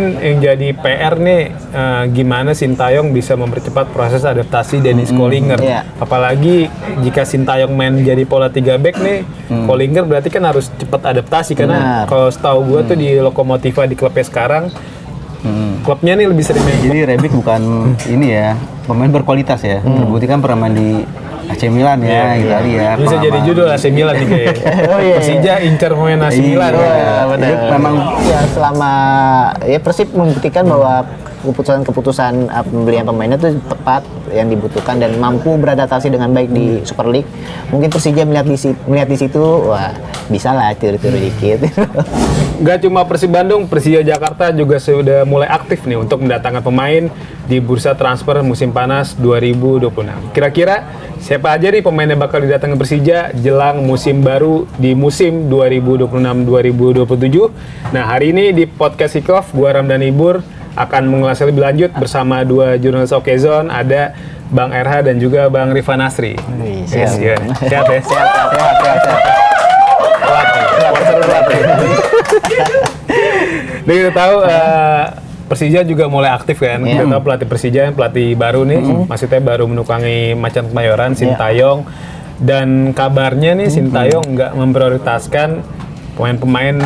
Yang jadi PR nih gimana Sintayong bisa mempercepat proses adaptasi Dennis Kollinger. Apalagi jika Sintayong main jadi pola 3 back nih, Kollinger berarti kan harus cepat adaptasi karena kalau setahu gue tuh di Lokomotiva di klubnya sekarang klubnya nih lebih sering main. Jadi Rebic bukan ini ya, pemain berkualitas ya. Terbukti kan pernah main di AC Milan ya, Italia. Bisa jadi judul AC Milan nih kayaknya. Persija incer pemain AC Milan. Memang ya selama ya Persib membuktikan bahwa keputusan pembelian pemainnya itu tepat yang dibutuhkan dan mampu beradaptasi dengan baik di Super League. Mungkin Persija melihat di situ, wah bisa lah tiru-tiru dikit. Gak cuma Persib Bandung, Persija Jakarta juga sudah mulai aktif nih untuk mendatangkan pemain di bursa transfer musim panas 2026. Kira-kira siapa aja nih pemain yang bakal didatangkan Persija jelang musim baru di musim 2026-2027? Nah hari ini di podcast Kickoff, gua Ramdan Ibur akan mengulasnya lebih lanjut bersama dua jurnalis Okezone, ada Bang RH dan juga Bang Rifan Nasri. Siap. Sehat ya? Sehat. Jadi kita tahu Persija juga mulai aktif kan. Kita tahu pelatih Persija, pelatih baru nih, maksudnya baru menukangi Macan Kemayoran, Sintayong. Dan kabarnya nih Sintayong nggak memprioritaskan pemain-pemain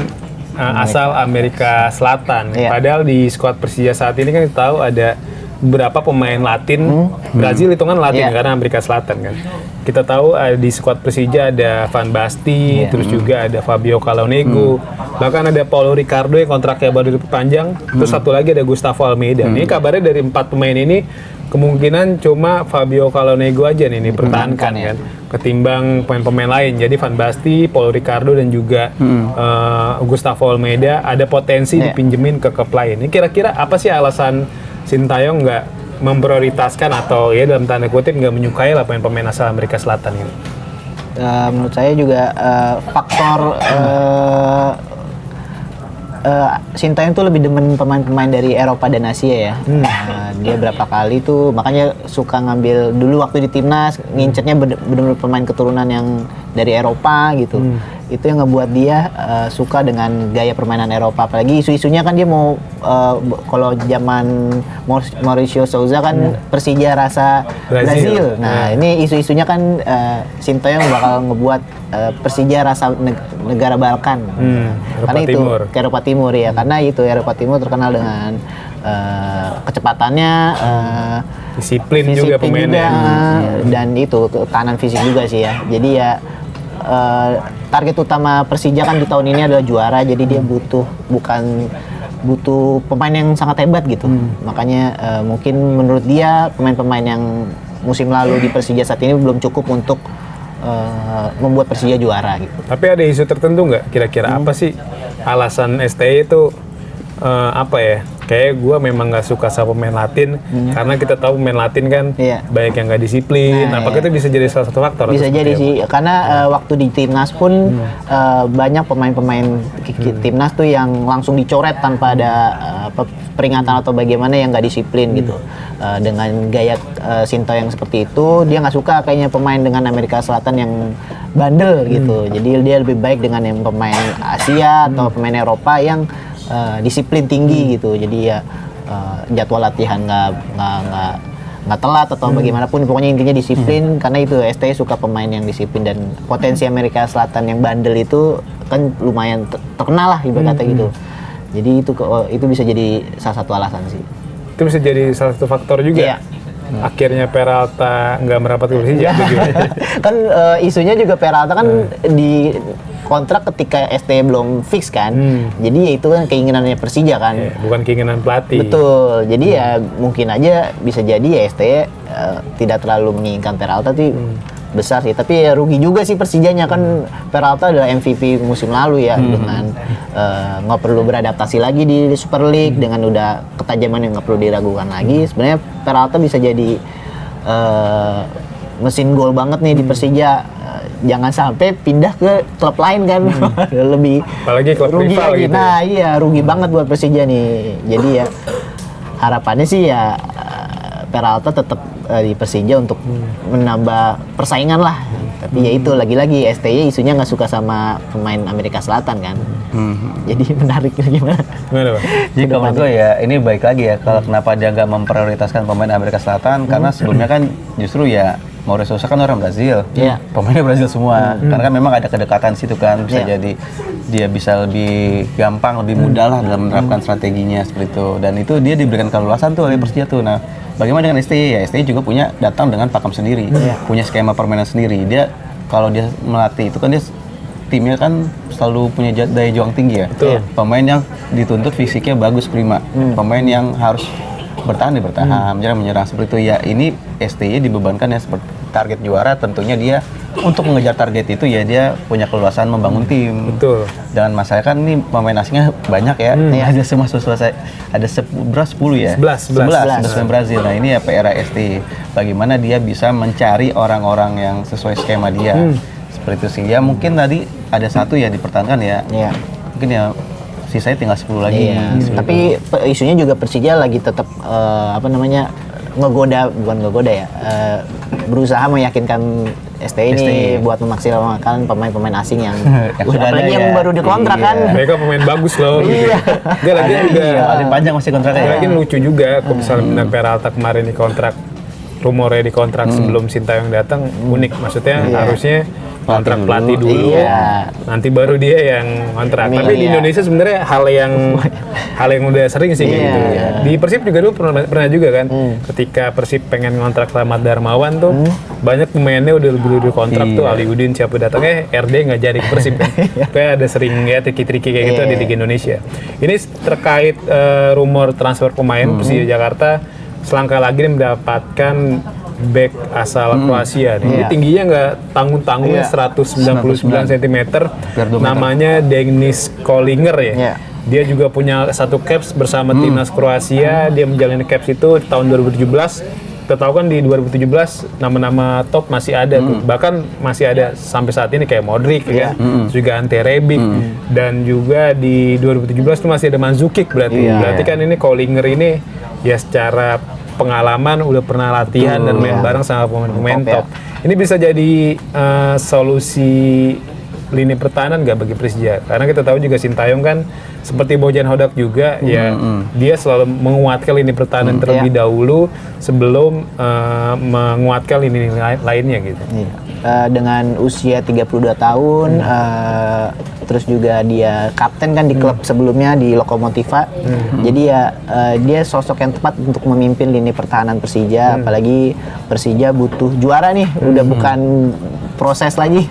asal Amerika Selatan. Padahal di skuad Persija saat ini kan kita tahu ada beberapa pemain Latin, Brazil hitungan Latin karena Amerika Selatan kan. Kita tahu di skuad Persija ada Van Basten, terus juga ada Fabio Calonego, bahkan ada Paulo Ricardo yang kontraknya baru diperpanjang, terus satu lagi ada Gustavo Almeida. Ini kabarnya dari 4 pemain ini kemungkinan cuma Fabio Calonego aja nih dipertahankan kan, ketimbang pemain-pemain lain. Jadi Van Basten, Paulo Ricardo dan juga Gustavo Almeida ada potensi dipinjemin ke klub lain. Ini kira-kira apa sih alasan Sintayong nggak memprioritaskan atau ya dalam tanda kutip nggak menyukai lah pemain-pemain asal Amerika Selatan ini? Menurut saya juga faktor Sintayong tuh lebih demen pemain-pemain dari Eropa dan Asia ya. Dia berapa kali tuh makanya suka ngambil dulu waktu di timnas ngincernya bener-bener pemain keturunan yang dari Eropa gitu. Itu yang ngebuat dia suka dengan gaya permainan Eropa. Apalagi isu-isunya kan dia mau kalau zaman Mauricio Souza kan Persija rasa Brazil. Nah ini isu-isunya kan Sintayong bakal ngebuat Persija rasa negara Balkan. Karena itu ke Eropa Timur ya. Karena itu Eropa Timur terkenal dengan kecepatannya, disiplin juga pemainnya, dan itu tekanan fisik juga sih ya. Jadi ya target utama Persija kan di tahun ini adalah juara, jadi dia butuh pemain yang sangat hebat gitu. Makanya mungkin menurut dia pemain-pemain yang musim lalu di Persija saat ini belum cukup untuk membuat Persija juara gitu. Tapi ada isu tertentu nggak kira-kira apa sih alasan STI itu apa ya? Kayak gue memang nggak suka sama pemain Latin karena kita tahu pemain Latin kan banyak yang nggak disiplin. Apakah itu bisa jadi salah satu faktor? Bisa jadi sih, karena waktu di timnas pun banyak pemain-pemain timnas tuh yang langsung dicoret tanpa ada peringatan atau bagaimana yang nggak disiplin gitu. Dengan gaya Sintayong yang seperti itu, dia nggak suka kayaknya pemain dengan Amerika Selatan yang bandel gitu. Jadi dia lebih baik dengan yang pemain Asia atau pemain Eropa yang disiplin tinggi gitu. Jadi ya jadwal latihan nggak telat atau bagaimanapun, pokoknya intinya disiplin. Karena itu STI suka pemain yang disiplin, dan potensi Amerika Selatan yang bandel itu kan lumayan terkenal lah ibaratnya gitu. Jadi itu bisa jadi salah satu alasan sih. Itu bisa jadi salah satu faktor juga. Akhirnya Peralta nggak merapat ke Persija. Kan isunya juga Peralta kan di kontrak ketika ST belum fix kan. Jadi ya itu kan keinginannya Persija kan. Bukan keinginan pelatih. Betul. Jadi ya mungkin aja bisa jadi ya ST tidak terlalu menginginkan Peralta tuh besar sih. Tapi ya rugi juga sih Persijanya kan. Peralta adalah MVP musim lalu ya, dengan nggak perlu beradaptasi lagi di Super League, dengan udah ketajaman yang nggak perlu diragukan lagi. Sebenarnya Peralta bisa jadi mesin gol banget nih di Persija. Jangan sampai pindah ke klub lain kan. Lebih apalagi klub rugi rival lagi. gitu. Nah iya, rugi banget buat Persija nih. Jadi ya harapannya sih ya Peralta tetap di Persija untuk menambah persaingan lah Tapi ya itu lagi-lagi STY isunya nggak suka sama pemain Amerika Selatan kan. Jadi menarik gimana? Gimana, Bang? Jadi kalau menurut gue ya ini baik lagi ya kalau kenapa dia nggak memprioritaskan pemain Amerika Selatan karena sebelumnya kan justru ya Maurício Sousa kan orang Brazil, pemainnya Brazil semua. Karena kan memang ada kedekatan situ kan, bisa jadi dia bisa lebih gampang, lebih mudah lah dalam menerapkan strateginya seperti itu. Dan itu dia diberikan keleluasan tuh oleh Persija tuh. Nah, bagaimana dengan STY? Ya STY juga punya datang dengan pakem sendiri, punya skema permainan sendiri. Dia kalau dia melatih itu kan dia timnya kan selalu punya daya juang tinggi ya. Pemain yang dituntut fisiknya bagus prima, pemain yang harus bertahan menyerang seperti itu ya. Ini STY dibebankan ya seperti target juara, tentunya dia untuk mengejar target itu ya dia punya keluasan membangun tim. Betul. Dan masalah kan ini pemain asingnya banyak ya. Ada semua selesai ada 10 ya. 11 pemain Brazil. Nah, ini ya PR STY. Bagaimana dia bisa mencari orang-orang yang sesuai skema dia. Seperti itu sih. Ya mungkin tadi ada satu ya dipertahankan ya. Mungkin ya sisanya tinggal 10 lagi. Tapi isunya juga Persija lagi tetap berusaha meyakinkan STY ini buat memaksimalkan pemain-pemain asing yang apalagi yang baru dikontrak kan. Mereka pemain bagus loh. Dia lagi juga paling panjang masih kontraknya. Lagi lucu juga kalau misalnya benar Peralta kemarin dikontrak, rumornya dikontrak sebelum Sintayong datang, unik. Maksudnya harusnya kontrak pelatih dulu, nanti baru dia yang kontrak. Tapi di Indonesia sebenarnya hal yang udah sering sih kayak gitu. Di Persib juga dulu pernah juga kan, ketika Persib pengen ngontrak Rahmat Darmawan tuh, banyak pemainnya udah lebih kontrak tuh, Aliudin siapa datangnya, RD nggak jadi ke Persib kan. Kayak ada sering ya triki-triki kayak gitu di Liga Indonesia. Ini terkait rumor transfer pemain Persija Jakarta, selangkah lagi mendapatkan back asal Kroasia. Ini tingginya nggak tanggung-tanggung, 199 cm. Namanya Denis Kolinger ya. Dia juga punya satu caps bersama timnas Kroasia. Dia menjalani caps itu di tahun 2017. Kita tahu kan di 2017 nama-nama top masih ada tuh. Bahkan masih ada sampai saat ini kayak Modric ya. Juga Ante Rebic dan juga di 2017 tuh masih ada Mandzukic berarti. Berarti kan ini Kolinger ini ya secara pengalaman udah pernah latihan dan main bareng sama pemain top. Ini bisa jadi solusi lini pertahanan nggak bagi Persija? Karena kita tahu juga Sintayong kan seperti Bojan Hodak juga dia selalu menguatkan lini pertahanan terlebih dahulu sebelum menguatkan lini lainnya gitu. Dengan usia 32 tahun, terus juga dia kapten kan di klub sebelumnya di Lokomotiva. Jadi ya dia sosok yang tepat untuk memimpin lini pertahanan Persija. Apalagi Persija butuh juara nih, udah bukan proses lagi,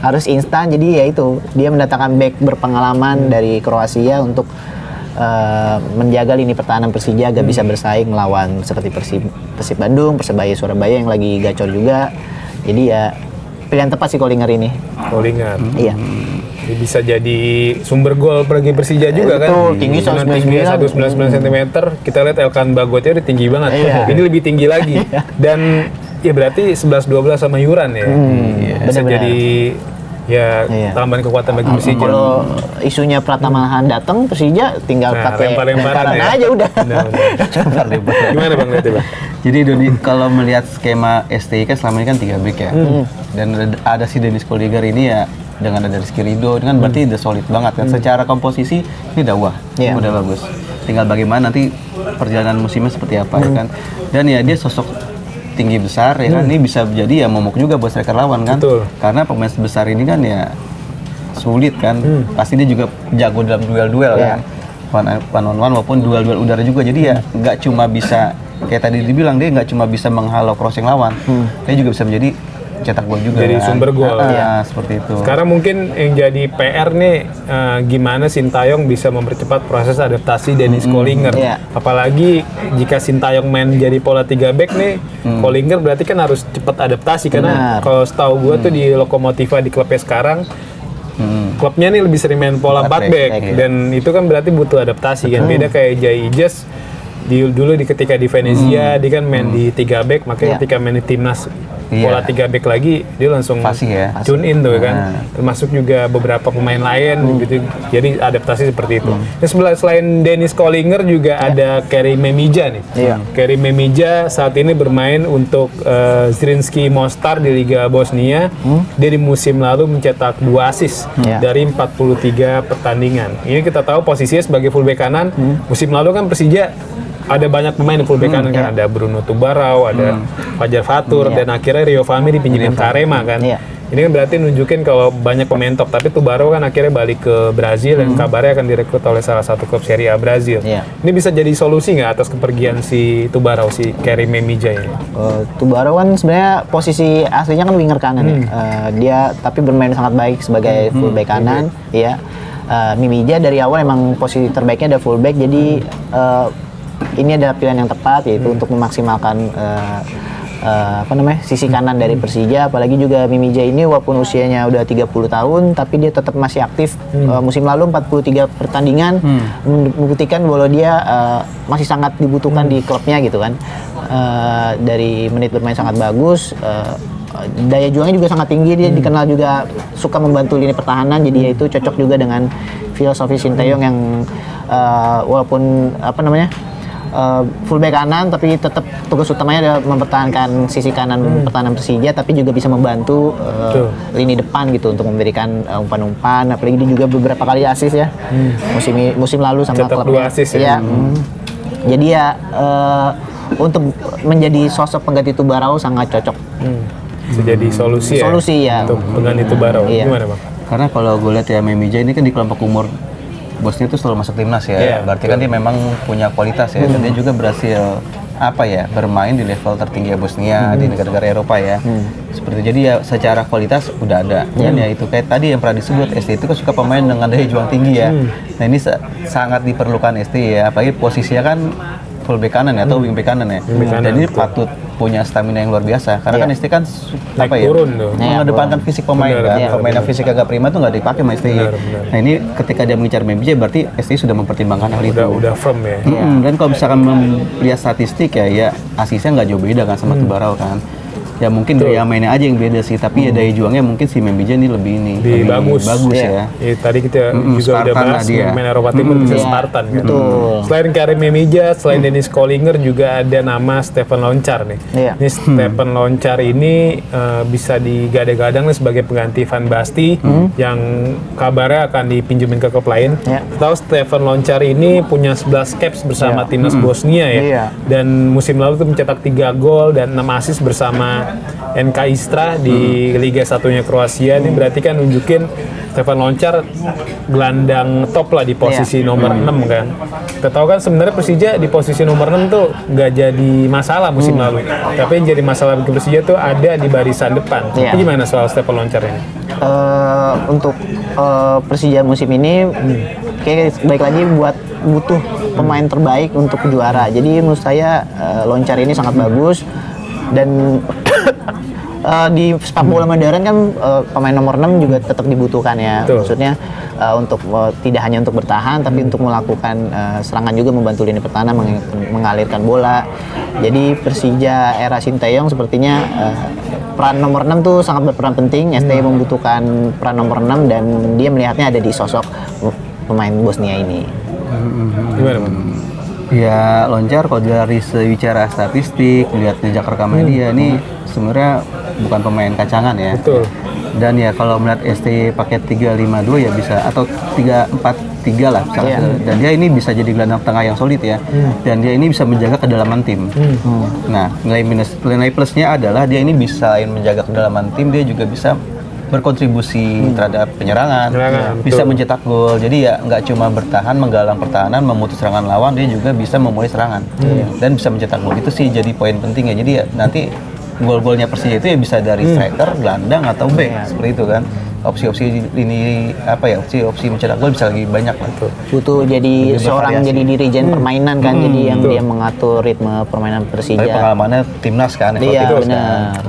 harus instan. Jadi ya itu dia mendatangkan back berpengalaman dari Kroasia untuk menjaga lini pertahanan Persija agar bisa bersaing melawan seperti Persib Bandung, Persebaya Surabaya yang lagi gacor juga. Jadi ya pilihan tepat sih Kolinger ini. Kolinger. Iya. Dia bisa jadi sumber gol bagi Persija juga kan. Betul, tinggi 199 cm. Kita lihat Elkan Bagotnya udah tinggi banget. Ini lebih tinggi lagi. Dan ya berarti 11-12 sama Yuran ya. Bisa jadi tambahan kekuatan bagi Persija. Kalau isunya Pratama datang, Persija tinggal pakai lemparan aja udah. Gimana Bang lihat Bang? Jadi Doni, kalau melihat skema STY kan selama ini kan 3 back ya. Dan ada si Denis Kolinger ini ya dengan ada Rizky Ridho, dengan berarti udah solid banget kan. Secara komposisi ini udah bagus. Tinggal bagaimana nanti perjalanan musimnya seperti apa ya kan. Dan ya dia sosok tinggi besar ya kan, ini bisa jadi ya momok juga buat striker lawan kan. Karena pemain besar ini kan ya sulit kan. Pasti dia juga jago dalam duel-duel kan. One on one maupun duel-duel udara juga. Jadi ya nggak cuma bisa kayak tadi dibilang, dia nggak cuma bisa menghalau crossing lawan, dia juga bisa menjadi cetak gol juga. Jadi sumber gol. Seperti itu. Sekarang mungkin yang jadi PR nih gimana Sintayong bisa mempercepat proses adaptasi Denis Kolinger. Apalagi jika Sintayong main jadi pola 3 back nih, Kolinger berarti kan harus cepat adaptasi karena kalau setahu gue tuh di Lokomotiva di klubnya sekarang klubnya nih lebih sering main pola 4 back dan itu kan berarti butuh adaptasi kan. Beda kayak Jai Ijas dulu ketika di Venezia dia kan main di 3 back, makanya ketika main di timnas pola 3 back lagi dia langsung Fasih ya. tune in tuh kan. Termasuk juga beberapa pemain lain gitu. Jadi adaptasi seperti itu. Terus selain Dennis Kollinger juga ada Kerim Memija nih. Kerim Memija saat ini bermain untuk Zrinjski Mostar di Liga Bosnia. Dia di musim lalu mencetak 2 assist dari 43 pertandingan. Ini kita tahu posisinya sebagai fullback kanan. Musim lalu kan Persija ada banyak pemain di fullback kanan kan, ada Bruno Tubarau, ada Fajar Fatur, dan akhirnya Rio Fahmi dipinjemin ke Arema kan. Ini kan berarti nunjukin kalau banyak pemain top, tapi Tubarau kan akhirnya balik ke Brazil dan kabarnya akan direkrut oleh salah satu klub Serie A Brazil. Ini bisa jadi solusi nggak atas kepergian si Tubarau, si Kerim Memija ini? Tubarau kan sebenarnya posisi aslinya kan winger kanan ya. Dia tapi bermain sangat baik sebagai fullback kanan, ya. Memija dari awal emang posisi terbaiknya ada fullback, jadi ini adalah pilihan yang tepat, yaitu untuk memaksimalkan sisi kanan dari Persija. Apalagi juga Memija ini walaupun usianya udah 30 tahun tapi dia tetap masih aktif. Musim lalu 43 pertandingan membuktikan bahwa dia masih sangat dibutuhkan di klubnya gitu kan. Dari menit bermain sangat bagus, daya juangnya juga sangat tinggi. Dia dikenal juga suka membantu lini pertahanan, jadi itu cocok juga dengan filosofi Sinteyong yang walaupun fullback kanan tapi tetap tugas utamanya adalah mempertahankan sisi kanan pertahanan Persija, tapi juga bisa membantu lini depan gitu untuk memberikan umpan-umpan. Apalagi dia juga beberapa kali assist ya. Musim lalu sama klubnya. 2 assist ya. Jadi ya untuk menjadi sosok pengganti Tubarau sangat cocok. Bisa jadi solusi ya untuk pengganti Tubarau. Gimana Bang? Karena kalau gue lihat ya Memija ini kan di kelompok umur Bosnia itu selalu masuk timnas ya. Berarti kan dia memang punya kualitas ya. Dan dia juga berhasil bermain di level tertinggi Bosnia di negara-negara Eropa ya. Seperti jadi ya secara kualitas udah ada. Dan ya itu kayak tadi yang pernah disebut, ST itu kan suka pemain dengan daya juang tinggi ya. Nah ini sangat diperlukan ST ya. Apalagi posisinya kan fullback kanan ya, atau wingback kanan ya. Dan ini patut punya stamina yang luar biasa. Karena kan ST kan turun tuh. Mengedepankan fisik pemain kan. Pemain yang fisik agak prima tuh nggak dipakai sama ST. Nah ini ketika dia mengincar Memija berarti ST sudah mempertimbangkan hal itu. Udah firm ya. Dan kalau misalkan melihat statistik ya asisnya nggak jauh beda kan sama Tubarau kan. Ya mungkin gaya mainnya aja yang beda sih, tapi ya daya juangnya mungkin si Memija ini lebih bagus ya. Tadi kita juga udah bahas pemain Eropa Timur bisa Spartan kan. Selain Kerim Memija, selain Dennis Kollinger juga ada nama Stefan Loncar nih. Ini Stefan Loncar ini bisa digadang-gadang nih sebagai pengganti Van Basten yang kabarnya akan dipinjemin ke klub lain. Tahu Stefan Loncar ini punya 11 caps bersama timnas Bosnia ya. Dan musim lalu tuh mencetak 3 gol dan 6 assist bersama NK Istra di Liga 1-nya Kroasia. Ini berarti kan nunjukin Stefan Loncar gelandang top lah di posisi nomor 6 kan. Kita tahu kan sebenarnya Persija di posisi nomor 6 tuh nggak jadi masalah musim lalu. Tapi yang jadi masalah bagi Persija tuh ada di barisan depan. Itu gimana soal Stefan Loncar ini? Untuk Persija musim ini kayak baik lagi butuh pemain terbaik untuk juara. Jadi menurut saya Loncar ini sangat bagus. Dan di sepak bola modern kan pemain nomor 6 juga tetap dibutuhkan ya. Maksudnya untuk tidak hanya untuk bertahan tapi untuk melakukan serangan juga, membantu lini pertahanan mengalirkan bola. Jadi Persija era Sinteyong sepertinya peran nomor 6 tuh sangat berperan penting. ST membutuhkan peran nomor 6 dan dia melihatnya ada di sosok pemain Bosnia ini. Gimana Bang? Ya Loncar kalau dari secara statistik, lihat jejak rekamnya dia ini sebenarnya bukan pemain kacangan ya. Dan ya kalau melihat ST pakai 3-5-2 ya bisa, atau 3-4-3 lah misalnya. Dan dia ini bisa jadi gelandang tengah yang solid ya. Dan dia ini bisa menjaga kedalaman tim. Nah nilai plusnya adalah dia ini bisa menjaga kedalaman tim, dia juga bisa berkontribusi terhadap penyerangan, bisa mencetak gol. Jadi ya nggak cuma bertahan, menggalang pertahanan, memutus serangan lawan, dia juga bisa memulai serangan dan bisa mencetak gol. Itu sih jadi poin penting ya. Jadi ya nanti gol-golnya Persija itu ya bisa dari striker, gelandang atau back seperti itu kan. Opsi-opsi ini opsi mencetak gol bisa lebih banyak lah. Butuh jadi seorang jadi dirijen permainan kan, jadi yang dia mengatur ritme permainan Persija. Tapi pengalamannya timnas kan. Iya benar.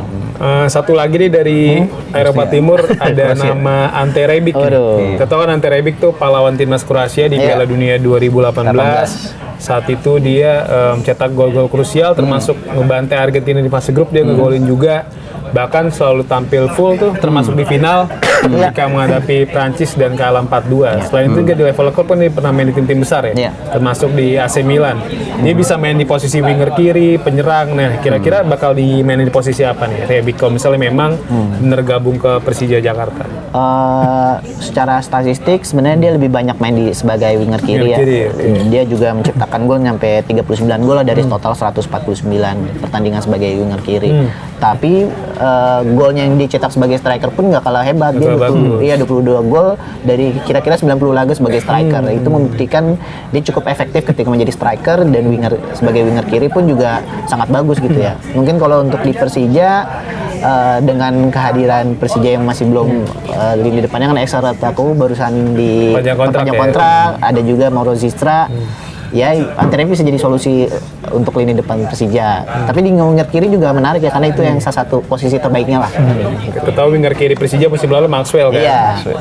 Satu lagi nih dari Eropa Timur ada nama Ante Rebic. Kita tahu kan Ante Rebic tuh pahlawan timnas Kroasia di Piala Dunia 2018. Saat itu dia mencetak gol-gol krusial, termasuk ngebantai Argentina di fase grup, dia ngegolin juga. Bahkan selalu tampil full tuh, termasuk di final ketika menghadapi Prancis dan kalah 4-2. Selain itu juga di level klub kan dia pernah main di tim-tim besar ya, termasuk di AC Milan. Dia bisa main di posisi winger kiri, penyerang. Nah, kira-kira bakal dimainin di posisi apa nih, Rebic, kalau misalnya memang bener gabung ke Persija Jakarta? Secara statistik sebenarnya dia lebih banyak main sebagai winger kiri ya. Dia juga menciptakan gol nyampe 39 gol dari total 149 pertandingan sebagai winger kiri. Tapi golnya yang dicetak sebagai striker pun nggak kalah hebat. Dia 22 gol dari kira-kira 90 laga sebagai striker. Itu membuktikan dia cukup efektif ketika menjadi striker, dan sebagai winger kiri pun juga sangat bagus gitu ya. Mungkin kalau untuk di Persija, dengan kehadiran Persija yang masih belum lini depannya kan Esa Rataku barusan di panjang kontrak, ada juga Mauro Zistra. Ya, Ante bisa jadi solusi untuk lini depan Persija. Tapi di winger kiri juga menarik ya, karena itu yang salah satu posisi terbaiknya lah. Kita tahu winger kiri Persija musim lalu Maxwell kan.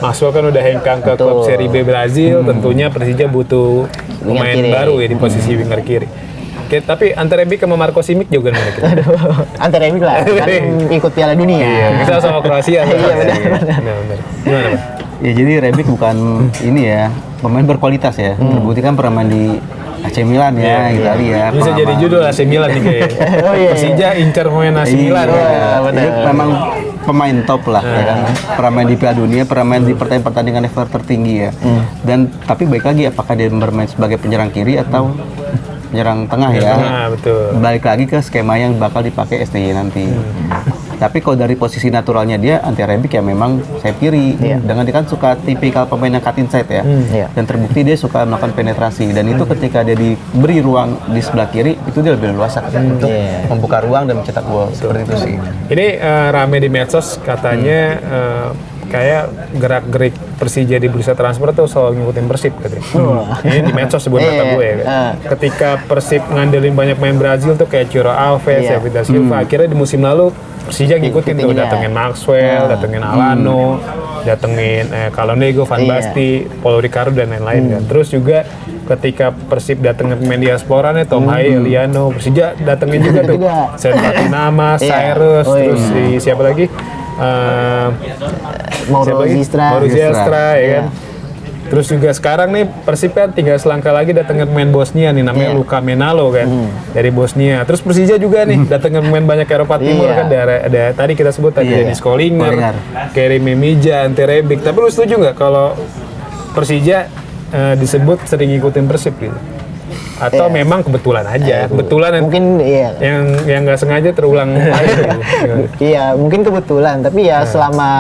Maxwell kan udah hengkang ke klub Serie B Brazil. Tentunya Persija butuh pemain baru ya di posisi winger kiri. Oke, tapi Ante Rebic sama Marko Simic juga menarik. Ante Rebic lah, kan ikut Piala Dunia. Iya, kita sama Kroasia. Iya, benar. Gimana, Pak? Ya, jadi Rebic bukan ini ya, pemain berkualitas ya. Terbukti kan pernah main di AC Milan ya, Italia. Bisa jadi judul AC Milan nih kayaknya. Persija incar pemain AC Milan. Jadi memang pemain top lah, ya kan. Pernah main di Piala Dunia, pernah main di pertandingan level tertinggi ya. Dan tapi baik lagi, apakah dia bermain sebagai penyerang kiri atau penyerang tengah ya? Betul. Balik lagi ke skema yang bakal dipakai STY nanti. Tapi kalau dari posisi naturalnya dia, Ante Rebic ya memang sayap kiri. Dengan dia kan suka tipikal pemain yang cut inside ya. Dan terbukti dia suka melakukan penetrasi. Dan itu ketika dia diberi ruang di sebelah kiri, itu dia lebih leluasa untuk membuka ruang dan mencetak gol. Seperti itu sih. Ini rame di medsos katanya kayak gerak-gerik Persija di bursa transfer tuh selalu ngikutin Persib katanya. Ini di medsos sebut kata gue ya. Ketika Persib ngandelin banyak main Brazil tuh kayak Ciro Alves, David Silva, akhirnya di musim lalu Persija ngikutin tuh, datengin Maxwell, datengin Alano, datengin Calonego, Van Basten, Paulo Ricardo dan lain-lain kan. Terus juga ketika Persib datengin pemain diaspora nih, Tom Haye, Eliano, Persija datengin juga tuh Sentati Nama, Cyrus, terus siapa lagi? Mauro Zistra ya kan. Terus juga sekarang nih Persib kan tinggal selangkah lagi datengin pemain Bosnia nih, namanya Luka Menalo kan, dari Bosnia. Terus Persija juga nih datengin pemain banyak Eropa Timur kan, ada tadi kita sebut tadi Dennis Kollinger, Kerim Memija, Ante Rebic. Tapi lu setuju nggak kalau Persija disebut sering ngikutin Persib gitu? Atau memang kebetulan aja, kebetulan mungkin yang nggak sengaja terulang kali gitu. Iya, mungkin kebetulan, tapi ya selama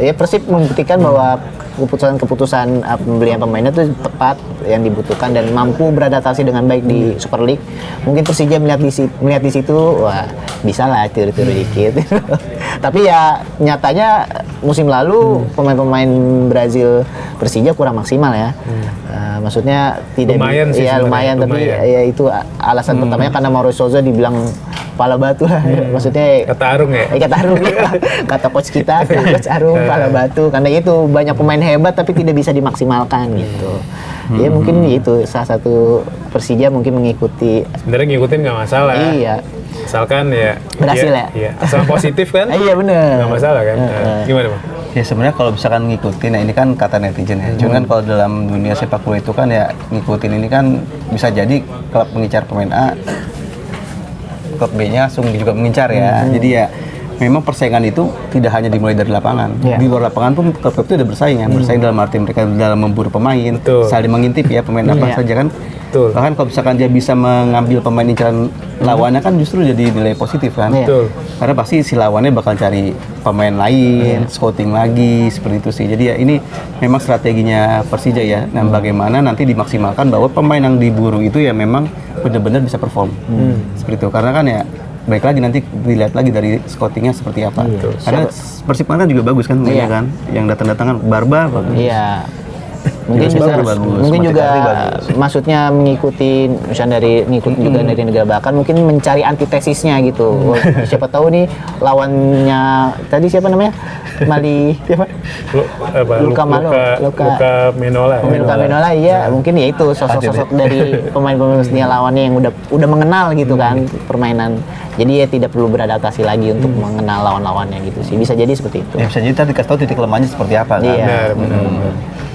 ya Persib membuktikan bahwa keputusan pembelian pemainnya itu tepat, yang dibutuhkan dan mampu beradaptasi dengan baik di Super League. Mungkin Persija melihat di situ, wah bisa lah tiru-tiru dikit. Tapi ya nyatanya musim lalu pemain-pemain Brazil Persija kurang maksimal ya. Maksudnya tidak lumayan sih, lumayan, tapi ya itu alasan pertamanya karena Mauro Souza dibilang kepala batu lah. Maksudnya kata Arung ya? Kata Arung ya. Kata coach kita, coach Arung, kepala batu. Karena itu banyak pemain hebat tapi tidak bisa dimaksimalkan gitu. Ya mungkin itu salah satu Persija mungkin mengikuti. Sebenarnya ngikutin nggak masalah. Iya. Asalkan ya berhasil ya. Iya. Asal positif kan? Iya benar. Nggak masalah kan? Gimana Bang? Ya sebenarnya kalau misalkan ngikutin, nah ini kan kata netizen ya. Cuman kan kalau dalam dunia sepak bola itu kan ya ngikutin ini kan bisa jadi klub mengincar pemain A, klub B-nya langsung juga mengincar ya. Jadi ya memang persaingan itu tidak hanya dimulai dari lapangan. Di luar lapangan pun klub-klub itu udah bersaing ya. Bersaing dalam arti mereka dalam memburu pemain, saling mengintip ya pemain apa saja kan. Bahkan kalau misalkan dia bisa mengambil pemain incaran lawannya kan justru jadi nilai positif kan. Karena pasti si lawannya bakal cari pemain lain, scouting lagi, seperti itu sih. Jadi ya ini memang strateginya Persija ya. Nah bagaimana nanti dimaksimalkan bahwa pemain yang diburu itu ya memang benar-benar bisa perform. Seperti itu. Karena kan ya baik lagi nanti dilihat lagi dari scoutingnya seperti apa. Karena Persib kan juga bagus kan, kan yang datang-datangan Barba bagus. Mungkin juga maksudnya mengikuti misalnya juga dari negara bahkan mungkin mencari antitesisnya gitu. Oh, siapa tahu nih lawannya tadi siapa namanya? Mali siapa? Luka Menola iya, mungkin ya itu sosok-sosok dari pemain-pemain Bosnia lawannya yang udah mengenal gitu kan permainan. Jadi ya tidak perlu beradaptasi lagi untuk mengenal lawan-lawannya gitu sih. Bisa jadi seperti itu. Ya, bisa jadi tadi dikasih tahu titik lemahnya seperti apa kan. Iya. Benar.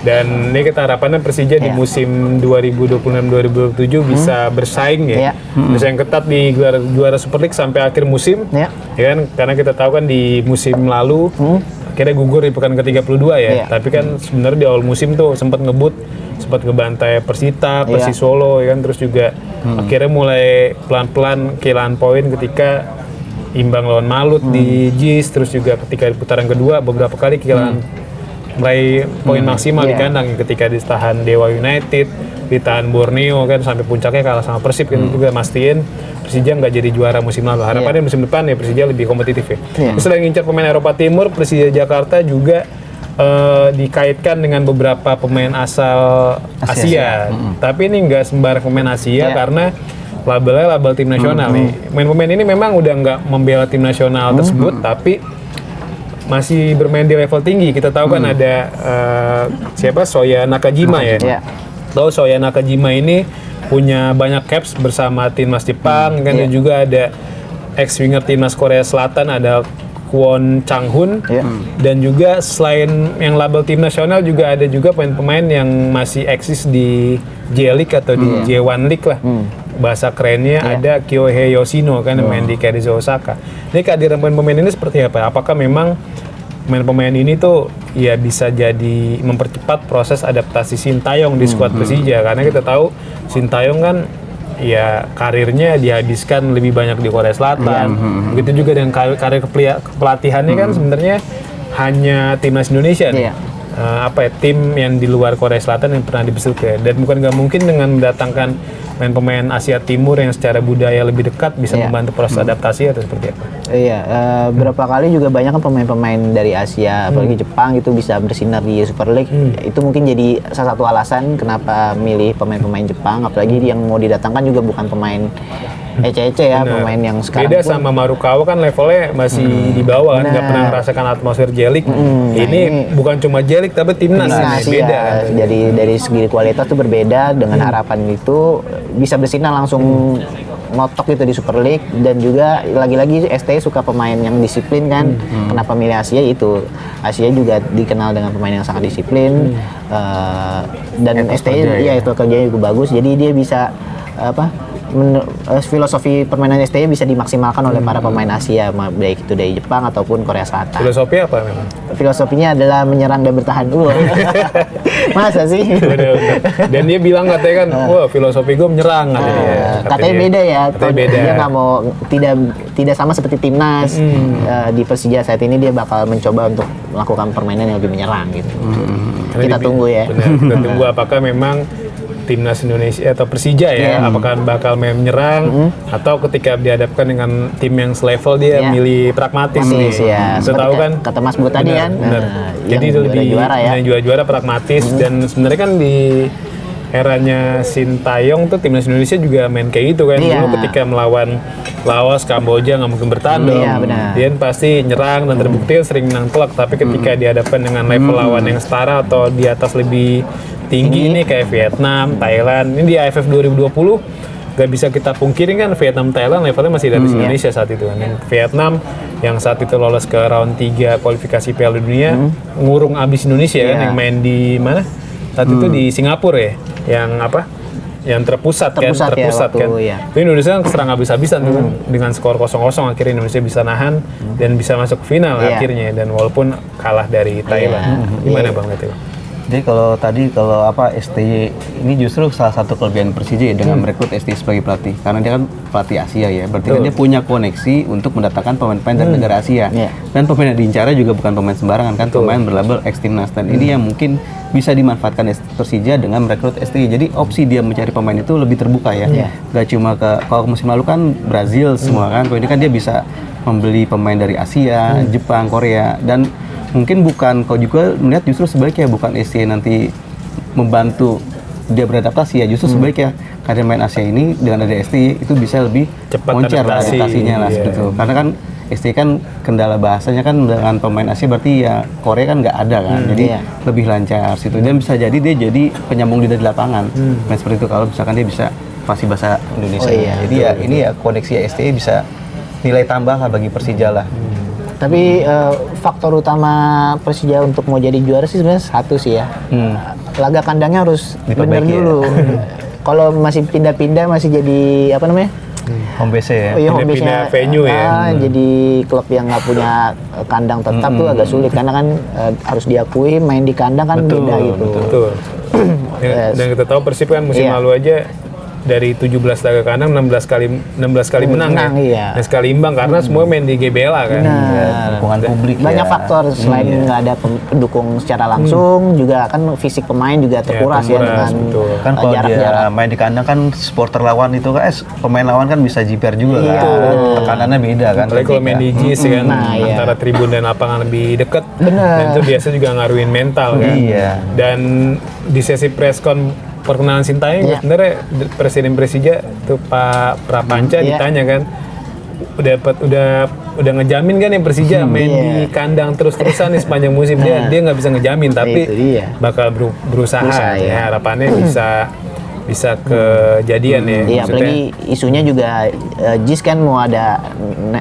Dan ini kita harapannya Persija di musim 2026-2027 bisa bersaing ya. Bersaing ketat di juara Super League sampai akhir musim. Ya kan? Karena kita tahu kan di musim lalu akhirnya gugur di pekan ke-32 ya. Tapi kan sebenarnya di awal musim tuh sempat ngebantai Persita, Persis Solo ya kan, terus juga akhirnya mulai pelan-pelan kehilangan poin ketika imbang lawan Malut di JIS, terus juga ketika di putaran kedua beberapa kali kehilangan meraih poin maksimal di kandang ketika ditahan Dewa United, ditahan Borneo kan sampai puncaknya kalah sama Persib kan juga mastiin Persija nggak jadi juara musim lalu. Harapannya musim depan ya Persija lebih kompetitif ya. Terus selain ngincar pemain Eropa Timur, Persija Jakarta juga dikaitkan dengan beberapa pemain asal Asia. Tapi ini nggak sembarang pemain Asia karena labelnya label tim nasional nih. Pemain-pemain ini memang udah nggak membela tim nasional tersebut, tapi masih bermain di level tinggi. Kita tahu kan ada siapa Soya Nakajima ya. Tahu Soya Nakajima ini punya banyak caps bersama timnas Jepang kan, dan juga ada ex winger timnas Korea Selatan ada Kwon Chang-hun, dan juga selain yang label tim nasional juga ada juga pemain-pemain yang masih eksis di J-League atau di J1 League lah. Bahasa kerennya ada Kyohei Yoshino kan, main di Keizo Osaka. Ini kehadiran pemain-pemain ini seperti apa? Apakah memang pemain-pemain ini tuh ya bisa jadi mempercepat proses adaptasi Sintayong di skuad Persija? Karena kita tahu Sintayong kan ya karirnya dihabiskan lebih banyak di Korea Selatan. Begitu juga dengan karir pelatihannya kan sebenarnya hanya timnas Indonesia nih. Tim yang di luar Korea Selatan yang pernah dibesuke, dan bukan nggak mungkin dengan mendatangkan pemain Asia Timur yang secara budaya lebih dekat bisa membantu proses adaptasi atau seperti apa? Iya, berapa kali juga banyak kan pemain-pemain dari Asia, apalagi Jepang itu bisa bersinar di Super League. Itu mungkin jadi salah satu alasan kenapa milih pemain-pemain Jepang, apalagi yang mau didatangkan juga bukan pemain ece-ece ya, pemain yang sekarang beda sama Marukawa kan levelnya masih di bawah kan, nggak pernah merasakan atmosfer J-League. Ini bukan cuma J-League tapi timnas beda kan. Jadi dari segi kualitas tuh berbeda, dengan harapan itu bisa bersinar langsung ngotok gitu di Super League. Dan juga lagi-lagi STI suka pemain yang disiplin kan. Kenapa milih Asia itu? Asia juga dikenal dengan pemain yang sangat disiplin, dan STI ya itu kerjanya juga bagus. Jadi dia bisa filosofi permainan STI bisa dimaksimalkan oleh para pemain Asia, baik itu dari Jepang ataupun Korea Selatan. Filosofi apa memang? Filosofinya adalah menyerang dan bertahan dulu. Masa sih? Bener. Dan dia bilang katanya kan, wah filosofi gue menyerang katanya. Katanya beda ya. Katanya beda. Dia nggak mau, tidak sama seperti timnas. Di Persija saat ini dia bakal mencoba untuk melakukan permainan yang lebih menyerang gitu. Kita tunggu ya. Benar. Kita tunggu apakah memang timnas Indonesia atau Persija ya, apakah bakal menyerang atau ketika dihadapkan dengan tim yang selevel dia milih pragmatis nih. Kita tahu kan kata Mas Bro tadi kan. Jadi lebih juara pragmatis, dan sebenarnya kan di eranya Sintayong tuh timnas Indonesia juga main kayak gitu kan. Dulu ketika melawan Laos, Kamboja nggak mungkin bertahan dong. Dia pasti nyerang dan terbukti sering menang telak, tapi ketika dihadapkan dengan level lawan yang setara atau di atas lebih tinggi ini kayak Vietnam, Thailand. Ini di AFF 2020 gak bisa kita pungkiri kan Vietnam, Thailand levelnya masih dari Indonesia saat itu kan. Vietnam yang saat itu lolos ke round 3 kualifikasi Piala Dunia ngurung abis Indonesia kan, yang main di mana? Saat itu di Singapura ya. Yang terpusat kan. Itu Indonesia kan serang habis-habisan tuh kan, dengan skor 0-0 akhirnya Indonesia bisa nahan dan bisa masuk ke final akhirnya, dan walaupun kalah dari Thailand. Gimana Bang itu? Jadi kalau STY ini justru salah satu kelebihan Persija dengan merekrut STY sebagai pelatih, karena dia kan pelatih Asia ya, berarti kan dia punya koneksi untuk mendatangkan pemain-pemain dari negara Asia. Dan pemain yang diincar juga bukan pemain sembarangan kan, pemain berlabel ex timnas, dan ini yang mungkin bisa dimanfaatkan Persija dengan merekrut STY. Jadi opsi dia mencari pemain itu lebih terbuka ya. Gak cuma kalau musim lalu kan Brazil semua kan, kalau ini kan dia bisa membeli pemain dari Asia, Jepang, Korea, dan mungkin bukan, kau juga melihat justru sebaliknya bukan STY nanti membantu dia beradaptasi ya justru sebaliknya karena main Asia ini dengan ada STI itu bisa lebih Cepat moncer lah adaptasi. adaptasinya lah Iya. seperti itu. Karena kan STI kan kendala bahasanya kan dengan pemain Asia berarti ya Korea kan nggak ada kan, jadi iya. lebih lancar situ dan bisa jadi dia jadi penyambung lidah di lapangan. Nah seperti itu kalau misalkan dia bisa fasih bahasa Indonesia. Oh, iya. Jadi ya ini ya koneksi STI bisa nilai tambah lah bagi Persija lah. Tapi faktor utama Persija untuk mau jadi juara sih sebenarnya satu sih ya. Laga kandangnya harus bener Diperbaiki ya. dulu. Kalau masih pindah-pindah masih jadi apa namanya? Home base ya. Oh iya, home Pindah-pindah base-nya, venue ya. Jadi klub yang nggak punya kandang tetap tuh agak sulit karena kan harus diakui main di kandang kan beda gitu. Betul. Dan kita tahu Persib kan musim Iya. lalu aja dari 17 laga kandang 16 kali menang menang, ya. iya. Dan sekali imbang karena semua main di GBLA kan. Benar. Dukungan publik Banyak ya. faktor selain nggak ada pendukung secara langsung juga kan fisik pemain juga terkuras ya, terkuras, dengan betul. Kan kalau dia jarak-jarak. main di kandang kan supporter lawan itu kan pemain lawan kan bisa jiper juga Iya. kan. Tekanannya beda kan. Apalagi kalau main di JIS kan Nah, iya. antara tribun dan lapangan lebih dekat. Bener. Dan itu biasa juga ngaruhin mental kan. Iya. Dan di sesi preskon perkenalan Sintayong Iya. sebenarnya Presiden Persija tuh Pak Prapanca Iya. ditanya kan udah ngejamin kan yang Persija main Iya. di kandang terus-terusan nih sepanjang musim. Dia nggak bisa ngejamin tapi Itu dia. bakal berusaha Berusaha, ya. ya. Harapannya bisa kejadian ya. Iya, Maksudnya, apalagi isunya juga JIS kan mau ada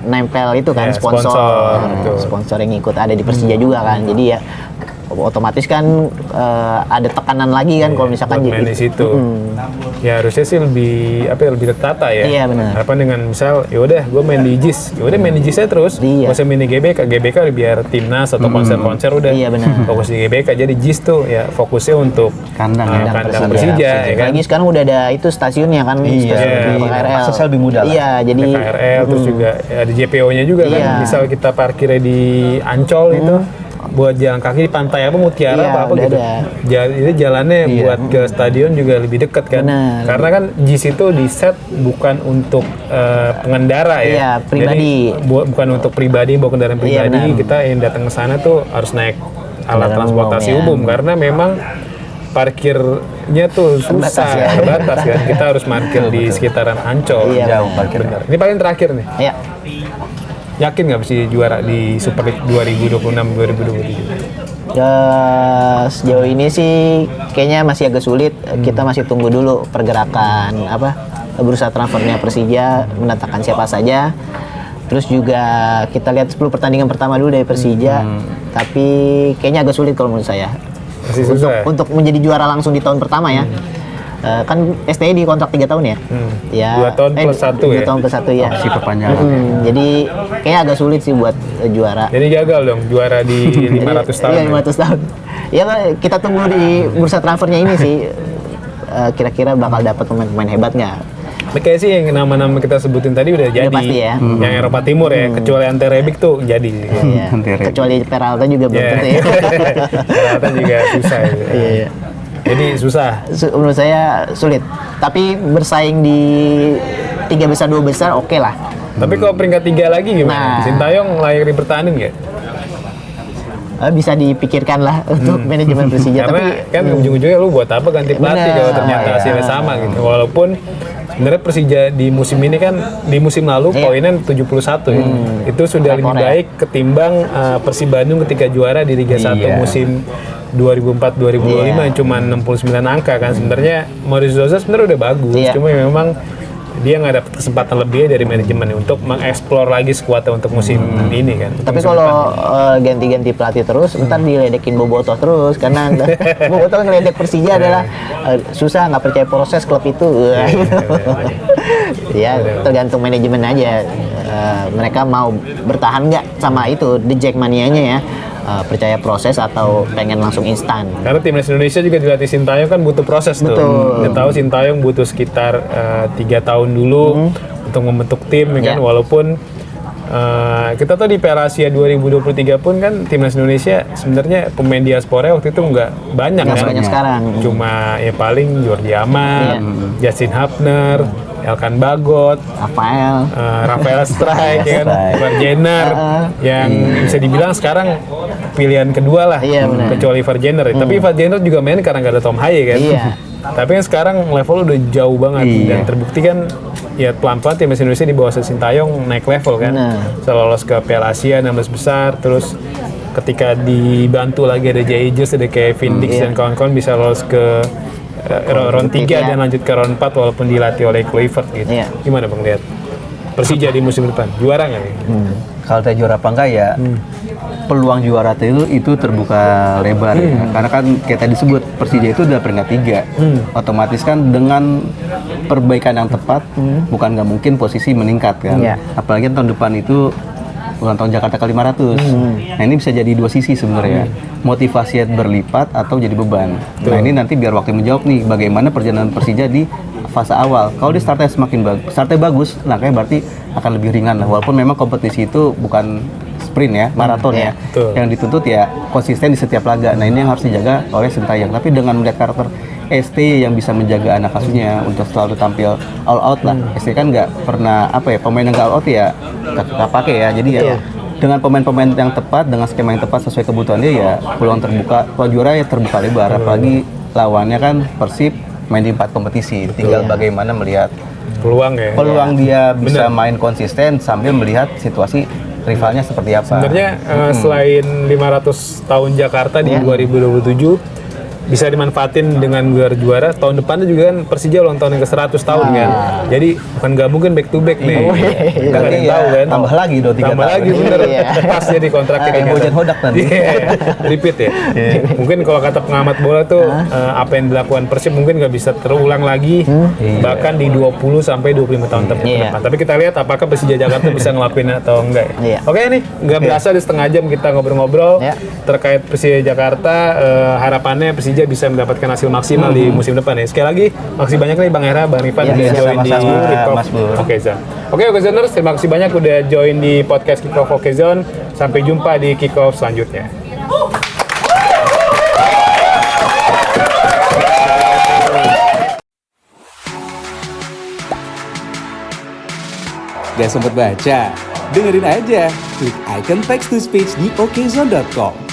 nempel itu kan Ya, sponsor, betul. sponsor yang ikut ada di Persija juga kan. Jadi ya otomatis kan ada tekanan lagi kan kalau misalkan buat main di situ. Ya harusnya sih lebih tertata ya. Iya, benar. Harapan dengan misal ya udah gue main di JIS. Ya udah main di JIS aja terus. Iya. Gak usah main di GBK biar timnas atau konser-konser udah. Iya, benar. Fokus di GBK. Jadi JIS tuh ya fokusnya untuk Kandang ya. kandang Persija ya kan. Lagi sekarang udah ada itu stasiunnya kan, Iya, stasiun lebih- KRL. aksesnya lebih mudah lah. Iya, jadi KRL terus juga ya, ada JPO-nya juga kan. Iya. Misal kita parkirnya di Ancol itu buat jalan kaki di pantai apa Mutiara Iya, apa udah gitu. ada. Jadi jalannya Iya. buat ke stadion juga lebih dekat kan. Benar. Karena kan JIS itu di set bukan untuk pengendara ya. Iya, pribadi. Jadi, bukan untuk pribadi, bawa kendaraan Iya, pribadi. benar. Kita yang datang ke sana tuh harus naik alat Kendaraan transportasi umum, ya. umum karena memang parkirnya tuh Terbatas, susah, ya. terbatas kan. Kita harus parkir di sekitaran Ancol. Iya, Jauh parkir. Benar. Ini paling terakhir nih. ya Yakin nggak bisa juara di Super League 2026-2027? ya sejauh ini sih kayaknya masih agak sulit. Kita masih tunggu dulu pergerakan bursa transfernya Persija mendatangkan siapa saja. Terus juga kita lihat 10 pertandingan pertama dulu dari Persija. Tapi kayaknya agak sulit kalau menurut saya. Masih susah ya? Untuk menjadi juara langsung di tahun pertama ya. Kan STI di kontrak 3 tahun ya. Ya. 2 tahun plus 1 2 ya? tahun plus 1 ya. Opsi perpanjangan. Jadi kayaknya agak sulit sih buat juara. Jadi gagal dong juara di 500 tahun. Iya, 500 tahun. Ya kita tunggu di bursa transfernya ini sih. Kira-kira bakal dapat pemain-pemain hebat nggak? Ini kayak sih yang nama-nama kita sebutin tadi udah jadi. pasti ya. Yang Eropa Timur ya, kecuali Ante Rebic tuh jadi. Iya. Nanti Rebic. Kecuali Peralta juga belum Ya. tentu ya. Ternyata juga susah. Ya. Iya. Jadi susah. Menurut saya sulit. Tapi bersaing di 3 besar 2 besar oke lah. Tapi kalau peringkat 3 lagi gimana? Nah. Sintayong layak dipertahanin nggak? Bisa dipikirkan lah untuk manajemen Persija. Karena Tapi kan ujung-ujungnya lu buat apa ganti pelatih Bener. kalau ternyata hasilnya sama gitu. Walaupun sebenarnya Persija di musim ini kan di musim lalu Iya. poinnya 71 ya. Itu sudah lebih Rekor ya. baik ketimbang Persib Bandung ketika juara di Liga 1 Iya. musim 2004-2025 Iya. yang cuma 69 angka kan. Sebenarnya Mauricio Sousa sebenarnya udah bagus, Iya. cuma memang dia nggak dapat kesempatan lebih dari manajemen untuk mengeksplor lagi skuadnya untuk musim ini kan. Tapi kalau ganti-ganti pelatih terus, ntar diledekin Bobotoh terus karena Bobotoh ngeledek Persija adalah susah, nggak percaya proses klub itu. Ya tergantung manajemen aja. Mereka mau bertahan nggak sama itu the Jackmania-nya ya. Percaya proses atau pengen langsung instan. Karena timnas Indonesia juga dilatih Sintayong kan butuh proses tuh. Betul. Kita tahu Sintayong butuh sekitar 3 tahun dulu untuk membentuk tim ya kan. Ya. Walaupun kita tahu di Piala Asia 2023 pun kan timnas Indonesia sebenarnya pemain diaspora waktu itu nggak banyak Nggak kan. sebanyak sekarang. Cuma ya paling Jordi Amat, Iya. Justin Hapner, Elkan Bagot, Rafael. Rafael Strike, ya kan, Marjener, yang bisa dibilang sekarang pilihan kedua lah, kecuali Ivar Jenner. Tapi Ivar Jenner juga main karena nggak ada Tom Haye kan. Tapi kan sekarang level udah jauh banget dan terbukti kan ya pelan-pelan timnas Indonesia di bawah Sintayong naik level kan. Bisa lolos ke Piala Asia 16 besar, terus ketika dibantu lagi ada Jay Eagles, ada Kevin Dix dan kawan-kawan bisa lolos ke round 3 dan lanjut ke round 4 walaupun dilatih oleh Kluivert gitu. Gimana Bang lihat Persija di musim depan? Juara nggak nih? Kalau kita juara apa enggak ya, peluang juara itu terbuka lebar ya. Karena kan kayak tadi disebut Persija itu udah peringkat 3. Otomatis kan dengan perbaikan yang tepat, bukan nggak mungkin posisi meningkat kan. Apalagi tahun depan itu ulang tahun Jakarta ke-500. Nah ini bisa jadi dua sisi sebenarnya. Motivasi berlipat atau jadi beban. Nah ini nanti biar waktu menjawab nih, bagaimana perjalanan Persija di fase awal. Kalau di startnya bagus, nah kayak berarti akan lebih ringan lah. Walaupun memang kompetisi itu bukan sprint ya, maraton ya. Yang dituntut ya konsisten di setiap laga. Nah ini yang harus dijaga oleh Sintayong. Tapi dengan melihat karakter ST yang bisa menjaga anak asuhnya untuk selalu tampil all out lah. ST kan nggak pernah pemain yang nggak all out ya nggak pakai ya. Jadi ya dengan pemain-pemain yang tepat, dengan skema yang tepat sesuai kebutuhan dia ya peluang terbuka, peluang juara ya terbuka lebar. Apalagi lawannya kan Persib main di 4 kompetisi. Tinggal bagaimana melihat peluang ya. Peluang dia bisa main konsisten sambil melihat situasi rivalnya seperti apa. Sebenarnya selain 500 tahun Jakarta di 2027 bisa dimanfaatin dengan gelar juara, tahun depannya juga kan Persija ulang tahun yang ke-100 tahun kan. Jadi bukan gak mungkin back to back nih. Enggak ada yang tahu kan. Tambah lagi dong 3 tahun. Tambah lagi bener. Pas jadi kontraknya kayak Bojan Hodak nanti. Repeat ya. Mungkin kalau kata pengamat bola tuh apa yang dilakukan Persib mungkin nggak bisa terulang lagi bahkan di 20 sampai 25 tahun depan. Tapi kita lihat apakah Persija Jakarta bisa ngelakuin atau enggak ya. Oke nih, nggak berasa di setengah jam kita ngobrol-ngobrol terkait Persija Jakarta. Harapannya Persija bisa mendapatkan hasil maksimal di musim depan ya. Sekali lagi, makasih banyak nih Bang Hera, Bang Rifan udah join di Kickoff Okezone. Oke, Okezoners, terima kasih banyak udah join di podcast Kickoff Okezone. Sampai jumpa di Kickoff selanjutnya. Gak sempet baca? Dengerin aja, klik icon text to speech di okezone.com.